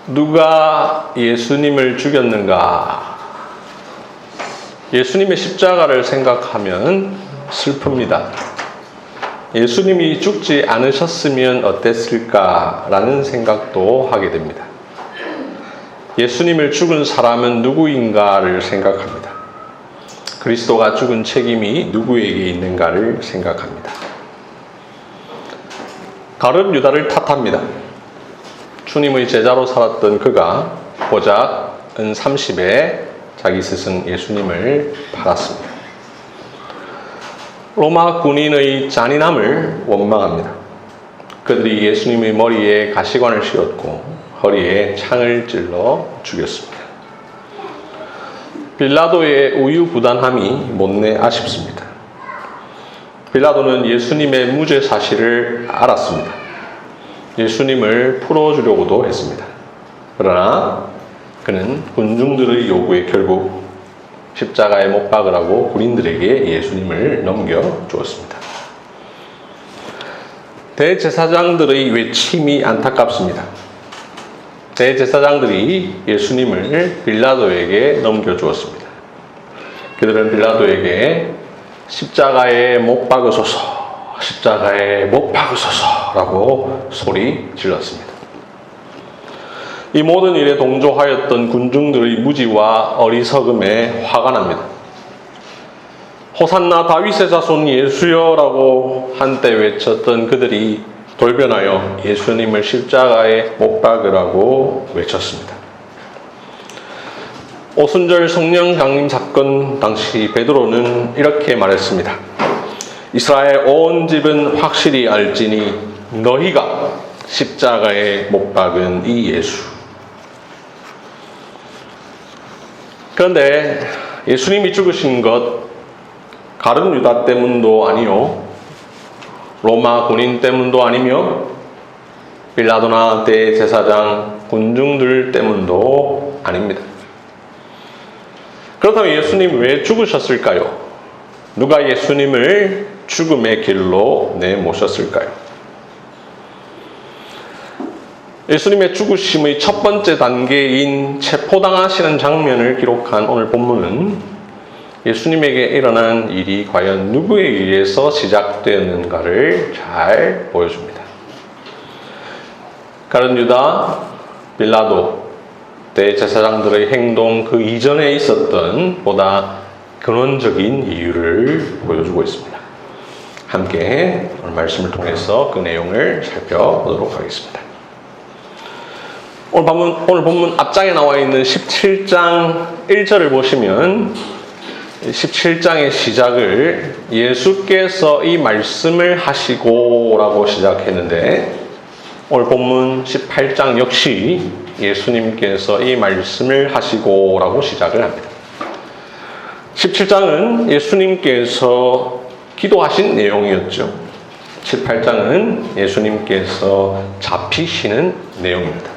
누가 예수님을 죽였는가? 예수님의 십자가를 생각하면 슬픕니다. 예수님이 죽지 않으셨으면 어땠을까라는 생각도 하게 됩니다. 예수님을 죽은 사람은 누구인가를 생각합니다. 그리스도가 죽은 책임이 누구에게 있는가를 생각합니다. 가룟 유다를 탓합니다. 주님의 제자로 살았던 그가 고작 은 30에 자기 스승 예수님을 팔았습니다. 로마 군인의 잔인함을 원망합니다. 그들이 예수님의 머리에 가시관을 씌웠고 허리에 창을 찔러 죽였습니다. 빌라도의 우유부단함이 못내 아쉽습니다. 빌라도는 예수님의 무죄 사실을 알았습니다. 예수님을 풀어주려고도 했습니다. 그러나 그는 군중들의 요구에 결국 십자가에 못 박으라고 군인들에게 예수님을 넘겨주었습니다. 대제사장들의 외침이 안타깝습니다. 대제사장들이 예수님을 빌라도에게 넘겨주었습니다. 그들은 빌라도에게 십자가에 못 박으소서, 십자가에 못 박으소서라고 소리 질렀습니다. 이 모든 일에 동조하였던 군중들의 무지와 어리석음에 화가 납니다. 호산나 다윗의 자손 예수여라고 한때 외쳤던 그들이 돌변하여 예수님을 십자가에 못 박으라고 외쳤습니다. 오순절 성령 강림 사건 당시 베드로는 이렇게 말했습니다. 이스라엘 온 집은 확실히 알지니 너희가 십자가에 못 박은 이 예수. 그런데 예수님이 죽으신 것 가룟 유다 때문도 아니요, 로마 군인 때문도 아니며 빌라도나 대제사장 군중들 때문도 아닙니다. 그렇다면 예수님 왜 죽으셨을까요? 누가 예수님을 죽음의 길로 내모셨을까요? 예수님의 죽으심의 첫 번째 단계인 체포당하시는 장면을 기록한 오늘 본문은 예수님에게 일어난 일이 과연 누구에 의해서 시작되었는가를 잘 보여줍니다. 가룟 유다, 빌라도, 대제사장들의 행동 그 이전에 있었던 보다 근원적인 이유를 보여주고 있습니다. 함께 오늘 말씀을 통해서 그 내용을 살펴보도록 하겠습니다. 오늘 본문 앞장에 나와 있는 17장 1절을 보시면 17장의 시작을 예수께서 이 말씀을 하시고 라고 시작했는데 오늘 본문 18장 역시 예수님께서 이 말씀을 하시고 라고 시작을 합니다. 17장은 예수님께서 기도하신 내용이었죠. 18장은 예수님께서 잡히시는 내용입니다.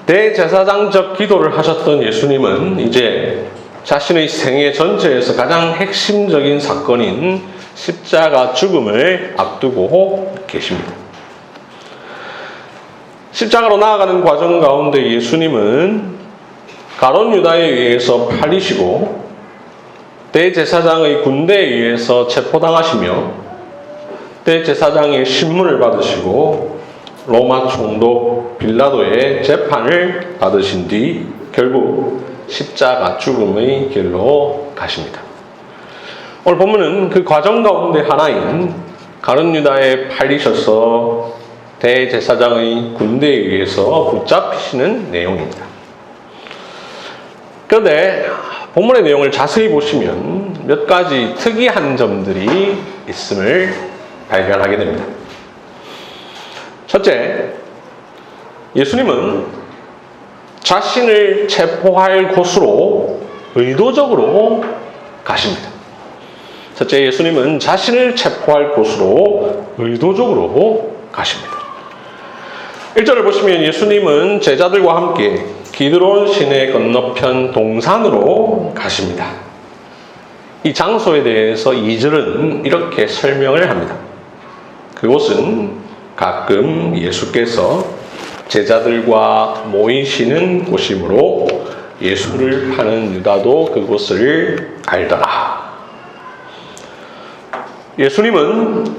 대제사장적 기도를 하셨던 예수님은 이제 자신의 생애 전체에서 가장 핵심적인 사건인 십자가 죽음을 앞두고 계십니다. 십자가로 나아가는 과정 가운데 예수님은 가룟 유다에 의해서 팔리시고 대제사장의 군대에 의해서 체포당하시며 대제사장의 신문을 받으시고 로마 총독 빌라도의 재판을 받으신 뒤 결국 십자가 죽음의 길로 가십니다. 오늘 본문은 그 과정 가운데 하나인 가룟 유다에 팔리셔서 대제사장의 군대에 의해서 붙잡히시는 내용입니다. 그런데 본문의 내용을 자세히 보시면 몇 가지 특이한 점들이 있음을 발견하게 됩니다. 첫째, 예수님은 자신을 체포할 곳으로 의도적으로 가십니다. 첫째, 예수님은 자신을 체포할 곳으로 의도적으로 가십니다. 1절을 보시면 예수님은 제자들과 함께 기드론 시내 건너편 동산으로 가십니다. 이 장소에 대해서 2절은 이렇게 설명을 합니다. 그곳은 가끔 예수께서 제자들과 모이시는 곳이므로 예수를 파는 유다도 그곳을 알더라. 예수님은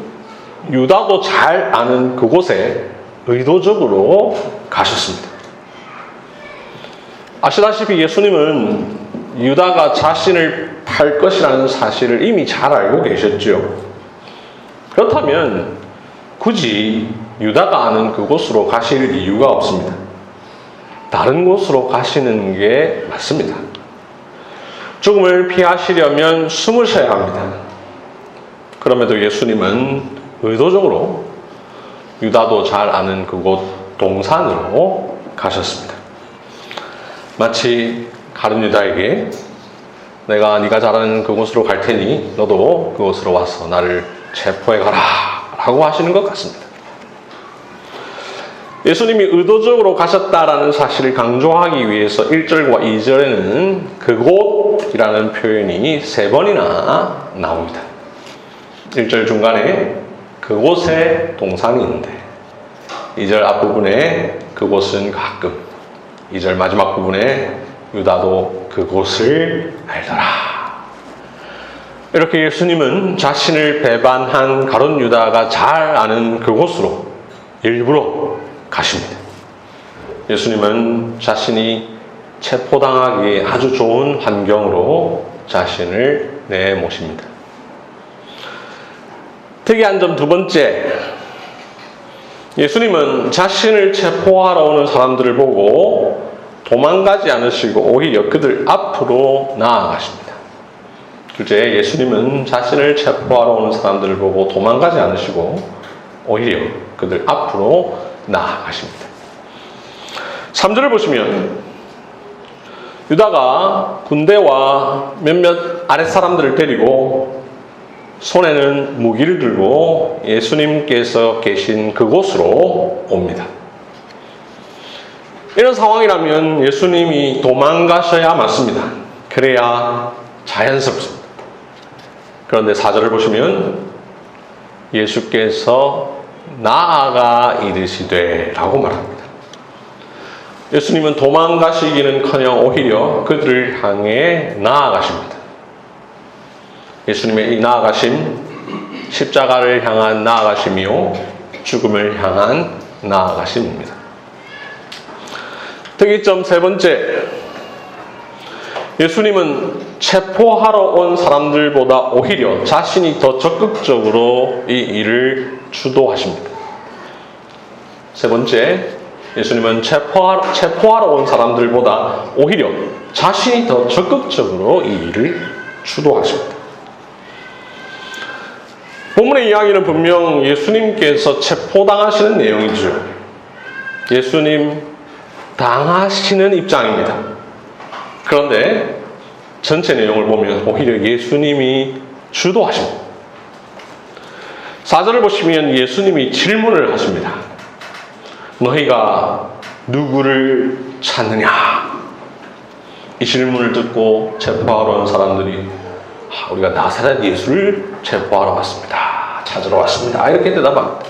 유다도 잘 아는 그곳에 의도적으로 가셨습니다. 아시다시피 예수님은 유다가 자신을 팔 것이라는 사실을 이미 잘 알고 계셨죠. 그렇다면 굳이 유다가 아는 그곳으로 가실 이유가 없습니다. 다른 곳으로 가시는 게 맞습니다. 죽음을 피하시려면 숨으셔야 합니다. 그럼에도 예수님은 의도적으로 유다도 잘 아는 그곳 동산으로 가셨습니다. 마치 가룟 유다에게 내가 네가 잘 아는 그곳으로 갈 테니 너도 그곳으로 와서 나를 체포해 가라 라고 하시는 것 같습니다. 예수님이 의도적으로 가셨다라는 사실을 강조하기 위해서 1절과 2절에는 그곳이라는 표현이 3번이나 나옵니다. 1절 중간에 그곳에 동산이 있는데 2절 앞부분에 그곳은 가끔, 2절 마지막 부분에 유다도 그곳을 알더라. 이렇게 예수님은 자신을 배반한 가룟 유다가 잘 아는 그곳으로 일부러 가십니다. 예수님은 자신이 체포당하기에 아주 좋은 환경으로 자신을 내모십니다. 특이한 점 두 번째, 예수님은 자신을 체포하러 오는 사람들을 보고 도망가지 않으시고 오히려 그들 앞으로 나아가십니다. 둘째, 예수님은 자신을 체포하러 오는 사람들을 보고 도망가지 않으시고 오히려 그들 앞으로 나아가십니다. 3절을 보시면 유다가 군대와 몇몇 아랫사람들을 데리고 손에는 무기를 들고 예수님께서 계신 그곳으로 옵니다. 이런 상황이라면 예수님이 도망가셔야 맞습니다. 그래야 자연스럽습니다. 그런데 4절을 보시면 예수께서 나아가 이르시되 라고 말합니다. 예수님은 도망가시기는커녕 오히려 그들을 향해 나아가십니다. 예수님의 이 나아가심, 십자가를 향한 나아가심이요 죽음을 향한 나아가심입니다. 특이점 세 번째, 예수님은 체포하러 온 사람들보다 오히려 자신이 더 적극적으로 이 일을 주도하십니다. 세 번째, 예수님은 체포하러 온 사람들보다 오히려 자신이 더 적극적으로 이 일을 주도하십니다. 본문의 이야기는 분명 예수님께서 체포당하시는 내용이죠. 예수님 당하시는 입장입니다. 그런데 전체 내용을 보면 오히려 예수님이 주도하십니다. 4절을 보시면 예수님이 질문을 하십니다. 너희가 누구를 찾느냐? 이 질문을 듣고 체포하러 온 사람들이 우리가 나사렛 예수를 체포하러 왔습니다. 찾으러 왔습니다. 이렇게 대답합니다.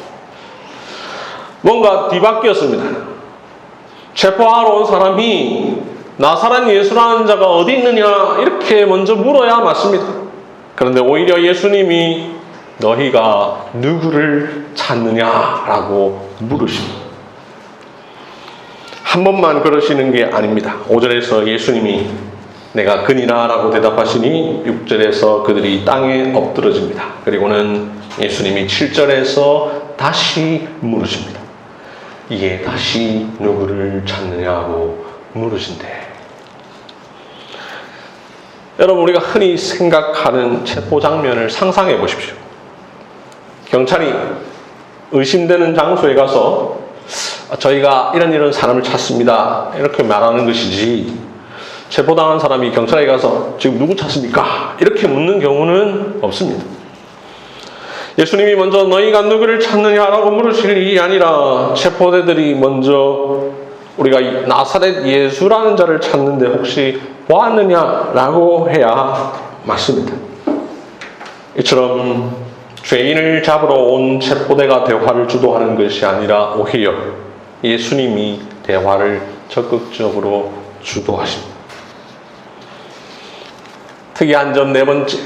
뭔가 뒤바뀌었습니다. 체포하러 온 사람이 나사렛 예수라는 자가 어디 있느냐 이렇게 먼저 물어야 맞습니다. 그런데 오히려 예수님이 너희가 누구를 찾느냐라고 물으십니다. 한 번만 그러시는 게 아닙니다. 5절에서 예수님이 내가 그니라 라고 대답하시니 6절에서 그들이 땅에 엎드러집니다. 그리고는 예수님이 7절에서 다시 물으십니다. 이에 다시 누구를 찾느냐고 물으신대. 여러분, 우리가 흔히 생각하는 체포 장면을 상상해 보십시오. 경찰이 의심되는 장소에 가서 저희가 이런 사람을 찾습니다 이렇게 말하는 것이지, 체포당한 사람이 경찰에 가서 지금 누구 찾습니까? 이렇게 묻는 경우는 없습니다. 예수님이 먼저 너희가 누구를 찾느냐라고 물으실 일이 아니라 체포대들이 먼저 우리가 나사렛 예수라는 자를 찾는데 혹시 보았느냐라고 해야 맞습니다. 이처럼 죄인을 잡으러 온 체포대가 대화를 주도하는 것이 아니라 오히려 예수님이 대화를 적극적으로 주도하십니다. 특이한 점 네 번째,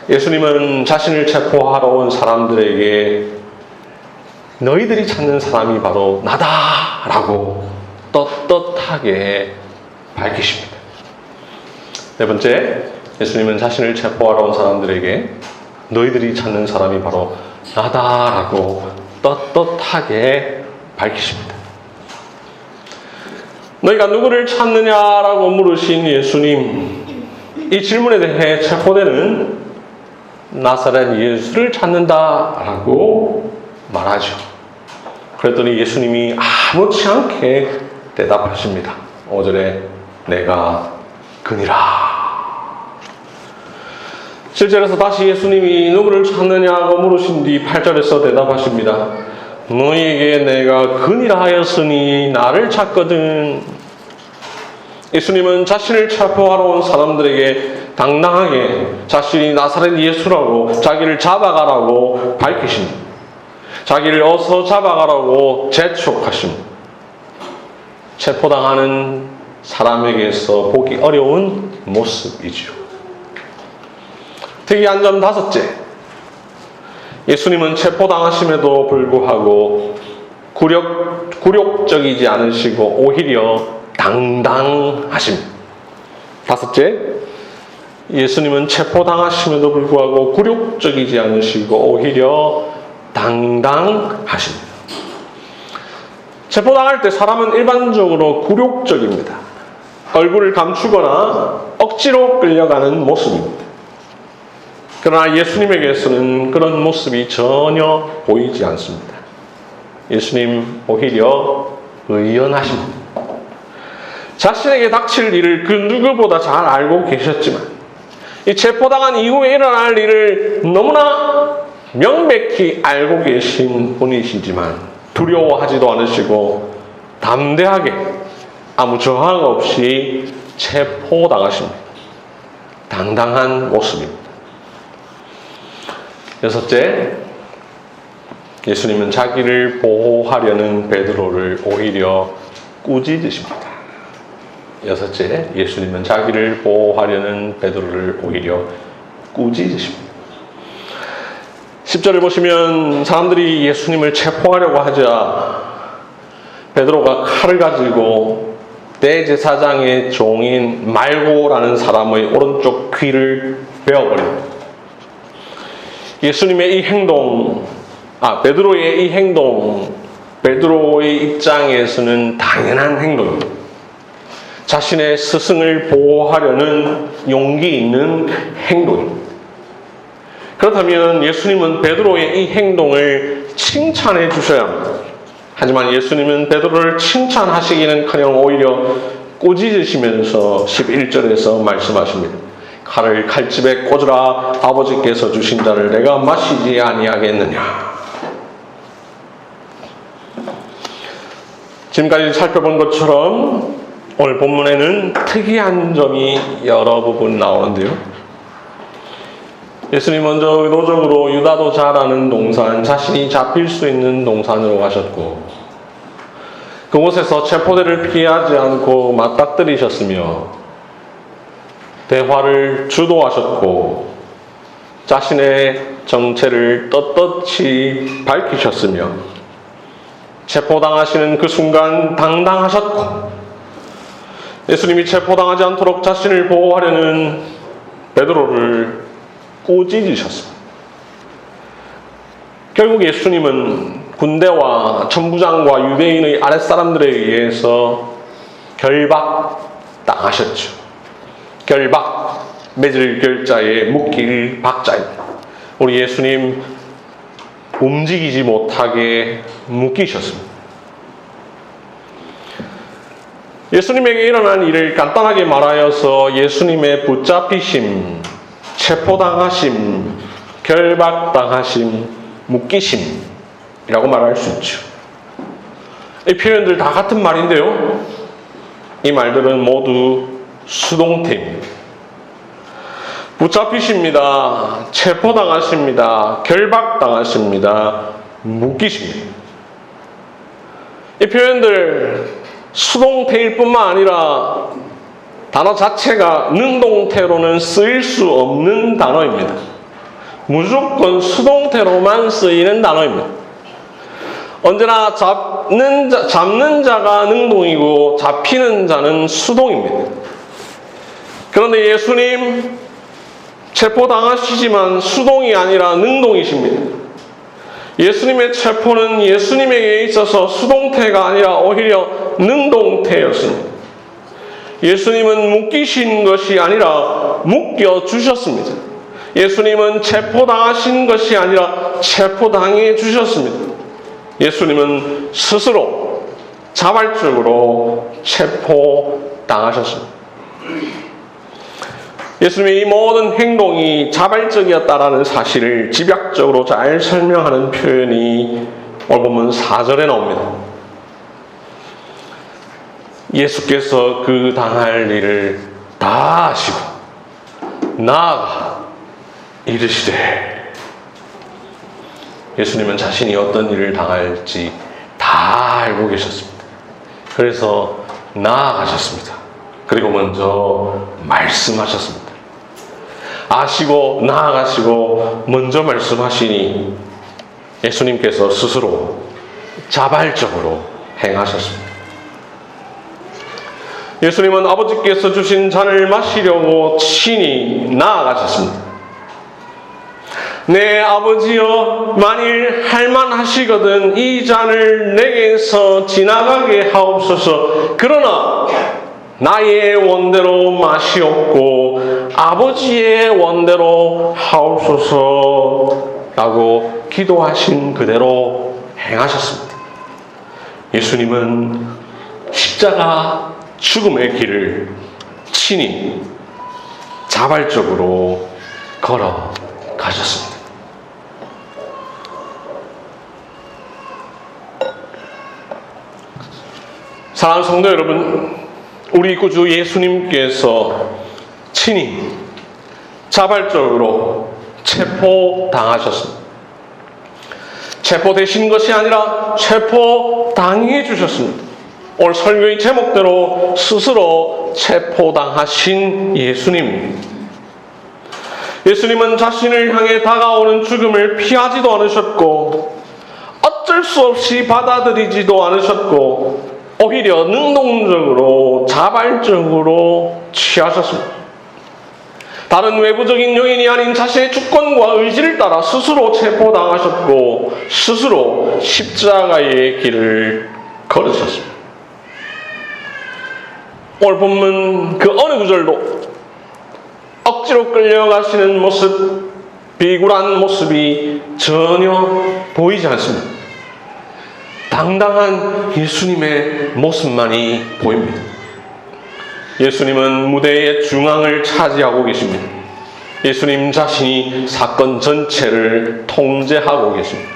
예수님은 자신을 체포하러 온 사람들에게 너희들이 찾는 사람이 바로 나다라고 떳떳하게 밝히십니다. 네 번째, 예수님은 자신을 체포하러 온 사람들에게 너희들이 찾는 사람이 바로 나다라고 떳떳하게 밝히십니다. 너희가 누구를 찾느냐라고 물으신 예수님, 이 질문에 대해 체포되는 나사렛 예수를 찾는다라고 말하죠. 그랬더니 예수님이 아무렇지 않게 대답하십니다. 5절에 내가 그니라. 7절에서 다시 예수님이 누구를 찾느냐고 물으신 뒤 8절에서 대답하십니다. 너희에게 내가 그니라 하였으니 나를 찾거든. 예수님은 자신을 체포하러 온 사람들에게 당당하게 자신이 나사렛 예수라고 자기를 잡아가라고 밝히십니다. 자기를 어서 잡아가라고 재촉하십니다. 체포당하는 사람에게서 보기 어려운 모습이죠. 특이한 점 다섯째, 예수님은 체포당하심에도 불구하고 굴욕적이지 않으시고 오히려 당당하십니다. 다섯째, 예수님은 체포당하심에도 불구하고 굴욕적이지 않으시고 오히려 당당하십니다. 체포당할 때 사람은 일반적으로 굴욕적입니다. 얼굴을 감추거나 억지로 끌려가는 모습입니다. 그러나 예수님에게서는 그런 모습이 전혀 보이지 않습니다. 예수님 오히려 의연하십니다. 자신에게 닥칠 일을 그 누구보다 잘 알고 계셨지만 이 체포당한 이후에 일어날 일을 너무나 명백히 알고 계신 분이시지만 두려워하지도 않으시고 담대하게 아무 저항 없이 체포당하십니다. 당당한 모습입니다. 여섯째, 예수님은 자기를 보호하려는 베드로를 오히려 꾸짖으십니다. 여섯째, 예수님은 자기를 보호하려는 베드로를 오히려 꾸짖으십니다. 10절을 보시면 사람들이 예수님을 체포하려고 하자 베드로가 칼을 가지고 대제사장의 종인 말고라는 사람의 오른쪽 귀를 베어버립니다. 예수님의 이 행동, 베드로의 이 행동, 베드로의 입장에서는 당연한 행동입니다. 자신의 스승을 보호하려는 용기 있는 행동입니다. 그렇다면 예수님은 베드로의 이 행동을 칭찬해 주셔야 합니다. 하지만 예수님은 베드로를 칭찬하시기는커녕 오히려 꾸짖으시면서 11절에서 말씀하십니다. 칼을 칼집에 꽂으라. 아버지께서 주신 자를 내가 마시지 아니하겠느냐. 지금까지 살펴본 것처럼 오늘 본문에는 특이한 점이 여러 부분 나오는데요. 예수님 먼저 의도적으로 유다도 잘 아는 동산, 자신이 잡힐 수 있는 동산으로 가셨고 그곳에서 체포대를 피하지 않고 맞닥뜨리셨으며 대화를 주도하셨고 자신의 정체를 떳떳이 밝히셨으며 체포당하시는 그 순간 당당하셨고 예수님이 체포당하지 않도록 자신을 보호하려는 베드로를 꾸짖으셨습니다. 결국 예수님은 군대와 천부장과 유대인의 아랫사람들에 의해서 결박당하셨죠. 결박, 맺을 결자에 묶일 박자입니다. 우리 예수님 움직이지 못하게 묶이셨습니다. 예수님에게 일어난 일을 간단하게 말하여서 예수님의 붙잡히심, 체포당하심, 결박당하심, 묶이심이라고 말할 수 있죠. 이 표현들 다 같은 말인데요. 이 말들은 모두 수동태입니다. 붙잡히십니다. 체포당하십니다. 결박당하십니다. 묶이십니다. 이 표현들 수동태일 뿐만 아니라 단어 자체가 능동태로는 쓰일 수 없는 단어입니다. 무조건 수동태로만 쓰이는 단어입니다. 언제나 잡는 자가 능동이고 잡히는 자는 수동입니다. 그런데 예수님 체포당하시지만 수동이 아니라 능동이십니다. 예수님의 체포는 예수님에게 있어서 수동태가 아니라 오히려 능동태였습니다. 예수님은 묶이신 것이 아니라 묶여주셨습니다. 예수님은 체포당하신 것이 아니라 체포당해 주셨습니다. 예수님은 스스로 자발적으로 체포당하셨습니다. 예수님의 이 모든 행동이 자발적이었다라는 사실을 집약적으로 잘 설명하는 표현이 오늘 보면 4절에 나옵니다. 예수께서 그 당할 일을 다 하시고 나아가 이르시되, 예수님은 자신이 어떤 일을 당할지 다 알고 계셨습니다. 그래서 나아가셨습니다. 그리고 먼저 말씀하셨습니다. 아시고 나아가시고 먼저 말씀하시니 예수님께서 스스로 자발적으로 행하셨습니다. 예수님은 아버지께서 주신 잔을 마시려고 친히 나아가셨습니다. 내 아버지여, 만일 할만하시거든 이 잔을 내게서 지나가게 하옵소서. 그러나 나의 원대로 마시옵고 아버지의 원대로 하옵소서 라고 기도하신 그대로 행하셨습니다. 예수님은 십자가 죽음의 길을 친히 자발적으로 걸어가셨습니다. 사랑하는 성도 여러분, 우리 구주 예수님께서 친히 자발적으로 체포당하셨습니다. 체포되신 것이 아니라 체포당해 주셨습니다. 오늘 설교의 제목대로 스스로 체포당하신 예수님. 예수님은 자신을 향해 다가오는 죽음을 피하지도 않으셨고 어쩔 수 없이 받아들이지도 않으셨고 오히려 능동적으로 자발적으로 취하셨습니다. 다른 외부적인 요인이 아닌 자신의 주권과 의지를 따라 스스로 체포당하셨고 스스로 십자가의 길을 걸으셨습니다. 오늘 본문 그 어느 구절도 억지로 끌려가시는 모습, 비굴한 모습이 전혀 보이지 않습니다. 당당한 예수님의 모습만이 보입니다. 예수님은 무대의 중앙을 차지하고 계십니다. 예수님 자신이 사건 전체를 통제하고 계십니다.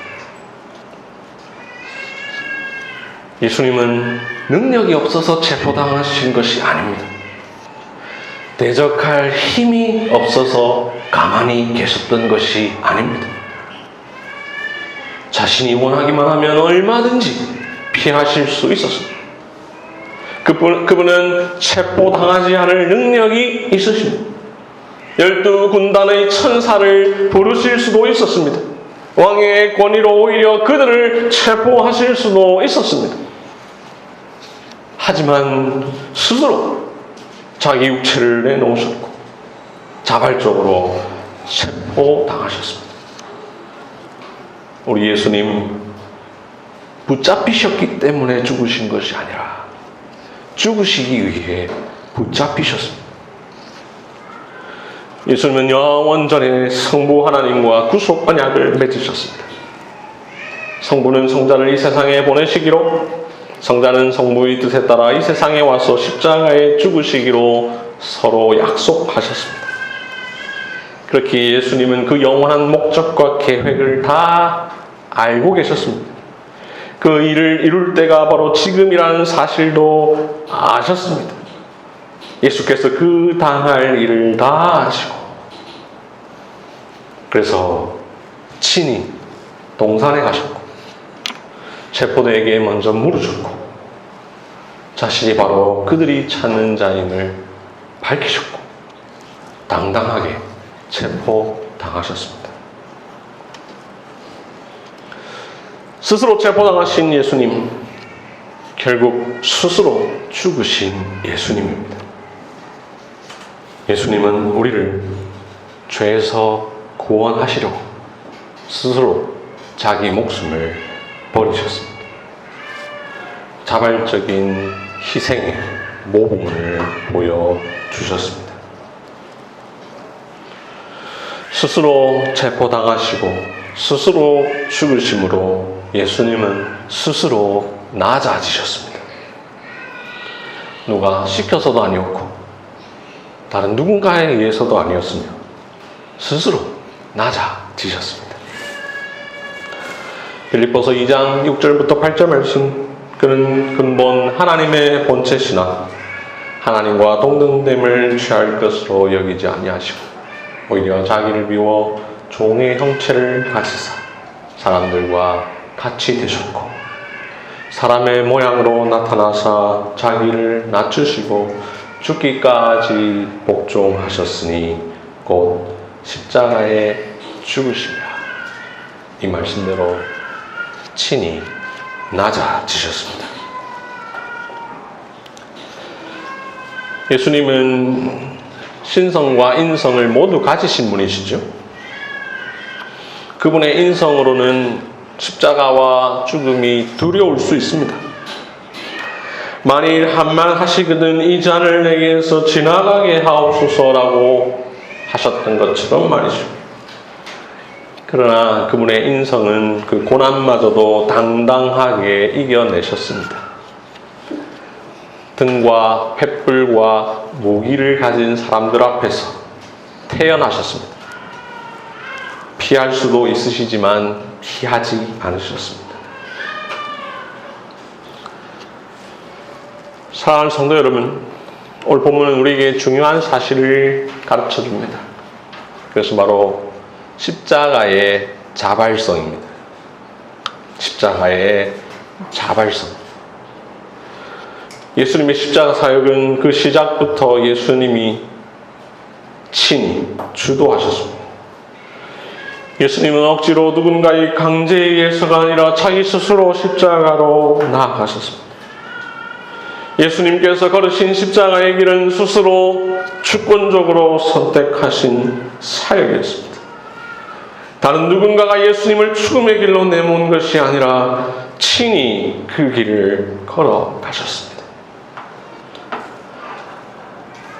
예수님은 능력이 없어서 체포당하신 것이 아닙니다. 대적할 힘이 없어서 가만히 계셨던 것이 아닙니다. 자신이 원하기만 하면 얼마든지 피하실 수 있었습니다. 그분은 체포당하지 않을 능력이 있으십니다. 12군단의 천사를 부르실 수도 있었습니다. 왕의 권위로 오히려 그들을 체포하실 수도 있었습니다. 하지만 스스로 자기 육체를 내놓으셨고 자발적으로 체포당하셨습니다. 우리 예수님 붙잡히셨기 때문에 죽으신 것이 아니라 죽으시기 위해 붙잡히셨습니다. 예수님은 영원전에 성부 하나님과 구속 언약을 맺으셨습니다. 성부는 성자를 이 세상에 보내시기로, 성자는 성부의 뜻에 따라 이 세상에 와서 십자가에 죽으시기로 서로 약속하셨습니다. 그렇게 예수님은 그 영원한 목적과 계획을 다 알고 계셨습니다. 그 일을 이룰 때가 바로 지금이라는 사실도 아셨습니다. 예수께서 그 당할 일을 다 하시고 그래서 친히 동산에 가셨고 체포대에게 먼저 물으셨고 자신이 바로 그들이 찾는 자임을 밝히셨고 당당하게 체포당하셨습니다. 스스로 체포당하신 예수님, 결국 스스로 죽으신 예수님입니다. 예수님은 우리를 죄에서 구원하시려고 스스로 자기 목숨을 버리셨습니다. 자발적인 희생의 모범을 보여주셨습니다. 스스로 체포당하시고 스스로 죽으심으로 예수님은 스스로 낮아지셨습니다. 누가 시켜서도 아니었고 다른 누군가에 의해서도 아니었으며 스스로 낮아지셨습니다. 빌립보서 2장 6절부터 8절 말씀, 그는 근본 하나님의 본체시나 하나님과 동등됨을 취할 것으로 여기지 아니하시고 오히려 자기를 비워 종의 형체를 가지사 사람들과 같이 되셨고 사람의 모양으로 나타나사 자기를 낮추시고 죽기까지 복종하셨으니 곧 십자가에 죽으시며 이 말씀대로 친히 낮아지셨습니다. 예수님은 신성과 인성을 모두 가지신 분이시죠. 그분의 인성으로는 십자가와 죽음이 두려울 수 있습니다. 만일 한만 하시거든 이 잔을 내게서 지나가게 하옵소서라고 하셨던 것처럼 말이죠. 그러나 그분의 인성은 그 고난마저도 당당하게 이겨내셨습니다. 등과 횃불과 무기를 가진 사람들 앞에서 태어나셨습니다. 피할 수도 있으시지만 피하지 않으셨습니다. 사랑하는 성도 여러분, 오늘 본문은 우리에게 중요한 사실을 가르쳐 줍니다. 그것은 바로 십자가의 자발성입니다. 십자가의 자발성. 예수님의 십자가 사역은 그 시작부터 예수님이 친히 주도하셨습니다. 예수님은 억지로 누군가의 강제에 의해서가 아니라 자기 스스로 십자가로 나아가셨습니다. 예수님께서 걸으신 십자가의 길은 스스로 주권적으로 선택하신 사역이었습니다. 다른 누군가가 예수님을 죽음의 길로 내몬 것이 아니라 친히 그 길을 걸어가셨습니다.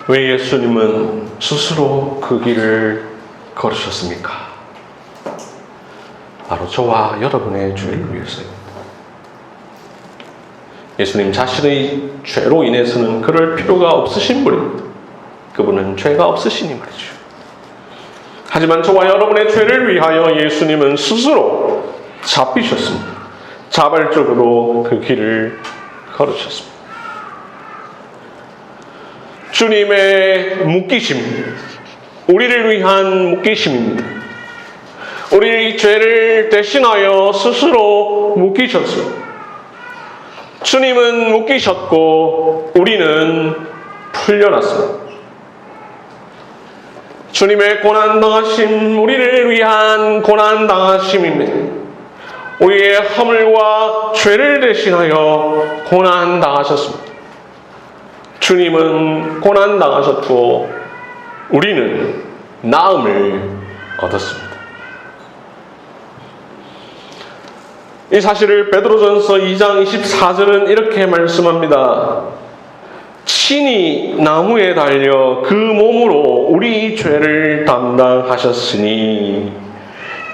왜 예수님은 스스로 그 길을 걸으셨습니까? 바로 저와 여러분의 죄를 위해서입니다. 예수님 자신의 죄로 인해서는 그럴 필요가 없으신 분입니다. 그분은 죄가 없으시니 말이죠. 하지만 저와 여러분의 죄를 위하여 예수님은 스스로 잡히셨습니다. 자발적으로 그 길을 걸으셨습니다. 주님의 묶이심, 우리를 위한 묶이심입니다. 우리의 죄를 대신하여 스스로 묶이셨습니다. 주님은 묶이셨고 우리는 풀려났습니다. 주님의 고난당하심, 우리를 위한 고난당하심입니다. 우리의 허물과 죄를 대신하여 고난당하셨습니다. 주님은 고난당하셨고 우리는 나음을 얻었습니다. 이 사실을 베드로전서 2장 24절은 이렇게 말씀합니다. 친히 나무에 달려 그 몸으로 우리 죄를 담당하셨으니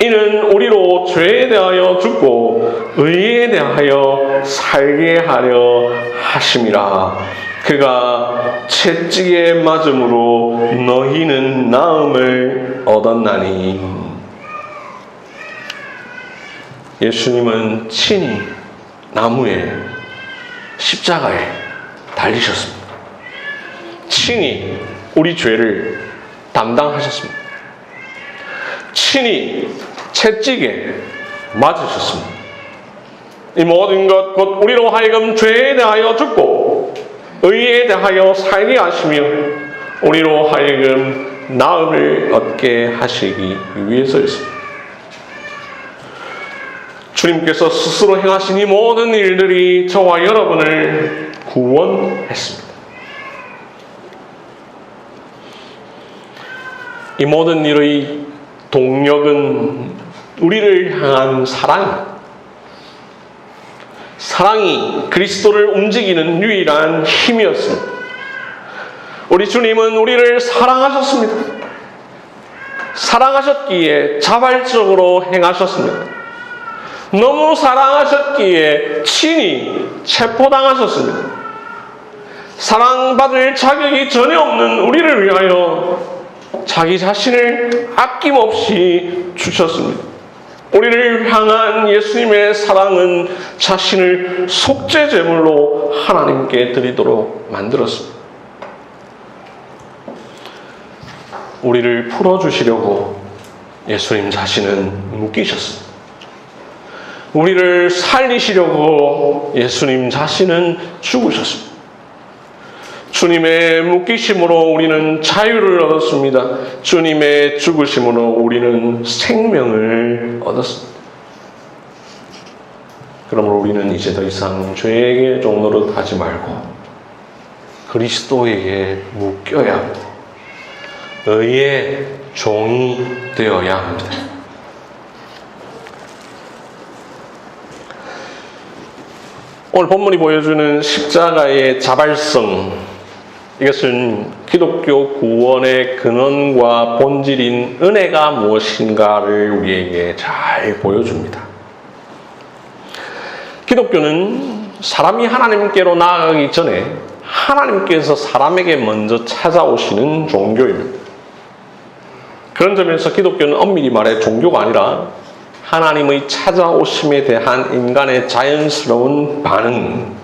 이는 우리로 죄에 대하여 죽고 의에 대하여 살게 하려 하심이라. 그가 채찍에 맞음으로 너희는 나음을 얻었나니. 예수님은 친히 나무에 십자가에 달리셨습니다. 친히 우리 죄를 담당하셨습니다. 친히 채찍에 맞으셨습니다. 이 모든 것 곧 우리로 하여금 죄에 대하여 죽고 의에 대하여 살게 하시며 우리로 하여금 나음을 얻게 하시기 위해서였습니다. 주님께서 스스로 행하신 이 모든 일들이 저와 여러분을 구원했습니다. 이 모든 일의 동력은 우리를 향한 사랑입니다. 사랑이 그리스도를 움직이는 유일한 힘이었습니다. 우리 주님은 우리를 사랑하셨습니다. 사랑하셨기에 자발적으로 행하셨습니다. 너무 사랑하셨기에 친히 체포당하셨습니다. 사랑받을 자격이 전혀 없는 우리를 위하여 자기 자신을 아낌없이 주셨습니다. 우리를 향한 예수님의 사랑은 자신을 속죄 제물로 하나님께 드리도록 만들었습니다. 우리를 풀어주시려고 예수님 자신은 묶이셨습니다. 우리를 살리시려고 예수님 자신은 죽으셨습니다. 주님의 묶이심으로 우리는 자유를 얻었습니다. 주님의 죽으심으로 우리는 생명을 얻었습니다. 그러므로 우리는 이제 더 이상 죄에게 종노릇하지 말고 그리스도에게 묶여야 합니다. 의의 종이 되어야 합니다. 오늘 본문이 보여주는 십자가의 자발성, 이것은 기독교 구원의 근원과 본질인 은혜가 무엇인가를 우리에게 잘 보여줍니다. 기독교는 사람이 하나님께로 나아가기 전에 하나님께서 사람에게 먼저 찾아오시는 종교입니다. 그런 점에서 기독교는 엄밀히 말해 종교가 아니라 하나님의 찾아오심에 대한 인간의 자연스러운 반응.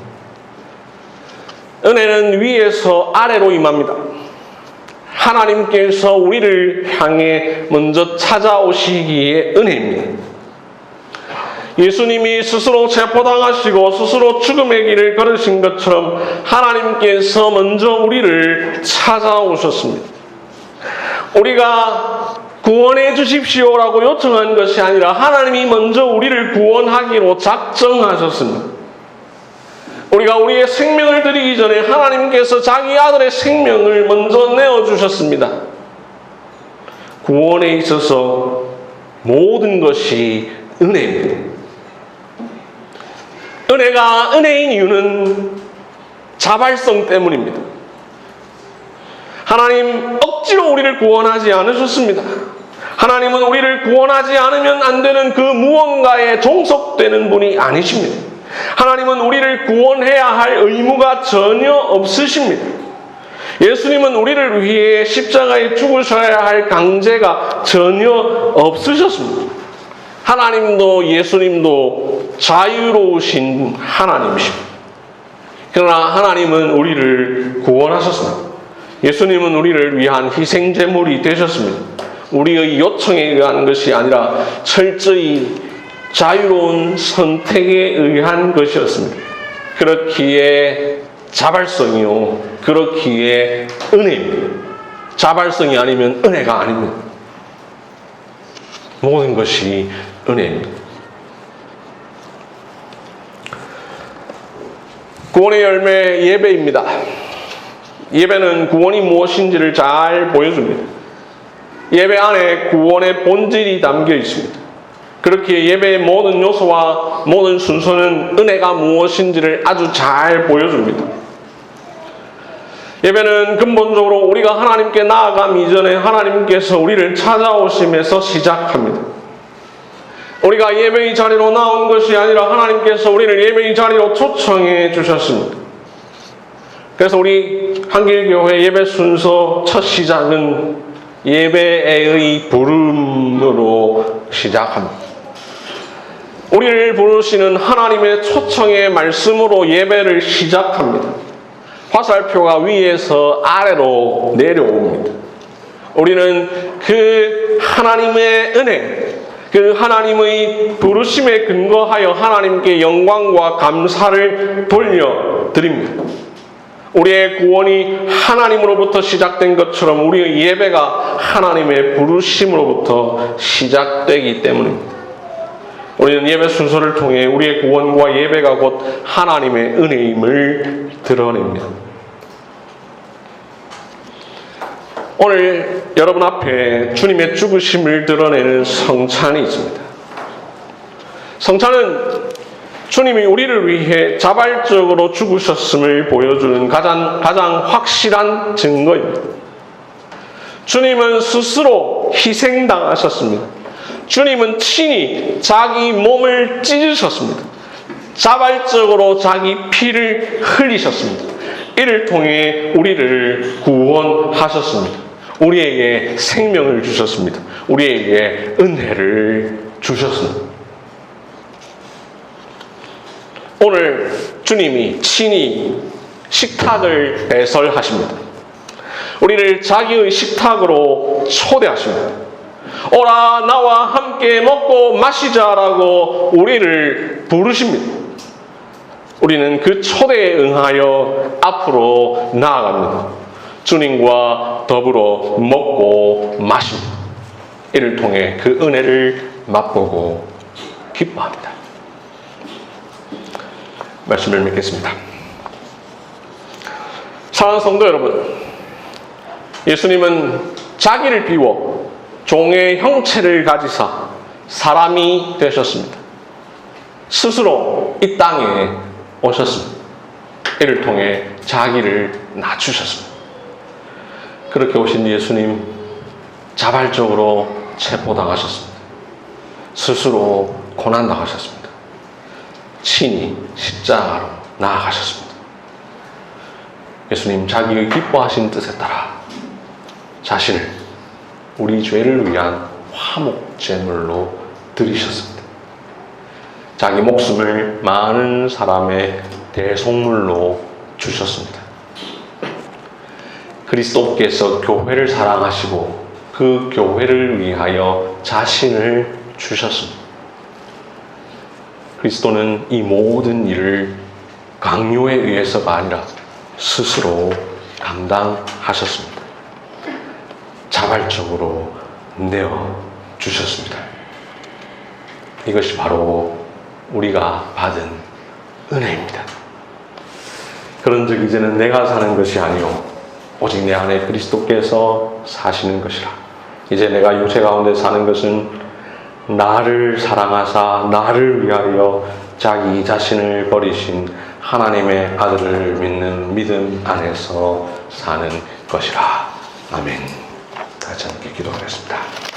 은혜는 위에서 아래로 임합니다. 하나님께서 우리를 향해 먼저 찾아오시기에 은혜입니다. 예수님이 스스로 체포당하시고 스스로 죽음의 길을 걸으신 것처럼 하나님께서 먼저 우리를 찾아오셨습니다. 우리가 구원해 주십시오라고 요청한 것이 아니라 하나님이 먼저 우리를 구원하기로 작정하셨습니다. 우리가 우리의 생명을 드리기 전에 하나님께서 자기 아들의 생명을 먼저 내어주셨습니다. 구원에 있어서 모든 것이 은혜입니다. 은혜가 은혜인 이유는 자발성 때문입니다. 하나님 억지로 우리를 구원하지 않으셨습니다. 하나님은 우리를 구원하지 않으면 안 되는 그 무언가에 종속되는 분이 아니십니다. 하나님은 우리를 구원해야 할 의무가 전혀 없으십니다. 예수님은 우리를 위해 십자가에 죽으셔야 할 강제가 전혀 없으셨습니다. 하나님도 예수님도 자유로우신 하나님이십니다. 그러나 하나님은 우리를 구원하셨습니다. 예수님은 우리를 위한 희생제물이 되셨습니다. 우리의 요청에 의한 것이 아니라 철저히 자유로운 선택에 의한 것이었습니다. 그렇기에 자발성이요, 그렇기에 은혜입니다. 자발성이 아니면 은혜가 아닙니다. 모든 것이 은혜입니다. 구원의 열매 예배입니다. 예배는 구원이 무엇인지를 잘 보여줍니다. 예배 안에 구원의 본질이 담겨 있습니다. 그렇게 예배의 모든 요소와 모든 순서는 은혜가 무엇인지를 아주 잘 보여줍니다. 예배는 근본적으로 우리가 하나님께 나아가기 이전에 하나님께서 우리를 찾아오심에서 시작합니다. 우리가 예배의 자리로 나온 것이 아니라 하나님께서 우리를 예배의 자리로 초청해 주셨습니다. 그래서 우리 한길교회 예배 순서 첫 시작은 예배의 부름으로 시작합니다. 우리를 부르시는 하나님의 초청의 말씀으로 예배를 시작합니다. 화살표가 위에서 아래로 내려옵니다. 우리는 그 하나님의 은혜, 그 하나님의 부르심에 근거하여 하나님께 영광과 감사를 돌려드립니다. 우리의 구원이 하나님으로부터 시작된 것처럼 우리의 예배가 하나님의 부르심으로부터 시작되기 때문입니다. 우리는 예배 순서를 통해 우리의 구원과 예배가 곧 하나님의 은혜임을 드러냅니다. 오늘 여러분 앞에 주님의 죽으심을 드러내는 성찬이 있습니다. 성찬은 주님이 우리를 위해 자발적으로 죽으셨음을 보여주는 가장 확실한 증거입니다. 주님은 스스로 희생당하셨습니다. 주님은 친히 자기 몸을 찢으셨습니다. 자발적으로 자기 피를 흘리셨습니다. 이를 통해 우리를 구원하셨습니다. 우리에게 생명을 주셨습니다. 우리에게 은혜를 주셨습니다. 오늘 주님이 친히 식탁을 배설하십니다. 우리를 자기의 식탁으로 초대하십니다. 오라 나와 함께 먹고 마시자라고 우리를 부르십니다. 우리는 그 초대에 응하여 앞으로 나아갑니다. 주님과 더불어 먹고 마십니다. 이를 통해 그 은혜를 맛보고 기뻐합니다. 말씀을 맺겠습니다. 사랑하는 성도 여러분, 예수님은 자기를 비워 종의 형체를 가지사 사람이 되셨습니다. 스스로 이 땅에 오셨습니다. 이를 통해 자기를 낮추셨습니다. 그렇게 오신 예수님, 자발적으로 체포당하셨습니다. 스스로 고난당하셨습니다. 친히 십자가로 나아가셨습니다. 예수님 자기의 기뻐하신 뜻에 따라 자신을 우리 죄를 위한 화목제물로 드리셨습니다. 자기 목숨을 많은 사람의 대속물로 주셨습니다. 그리스도께서 교회를 사랑하시고 그 교회를 위하여 자신을 주셨습니다. 그리스도는 이 모든 일을 강요에 의해서가 아니라 스스로 감당하셨습니다. 자발적으로 내어주셨습니다. 이것이 바로 우리가 받은 은혜입니다. 그런즉 이제는 내가 사는 것이 아니요 오직 내 안에 그리스도께서 사시는 것이라. 이제 내가 육체 가운데 사는 것은 나를 사랑하사 나를 위하여 자기 자신을 버리신 하나님의 아들을 믿는 믿음 안에서 사는 것이라. 아멘. 같이 함께 기도하겠습니다.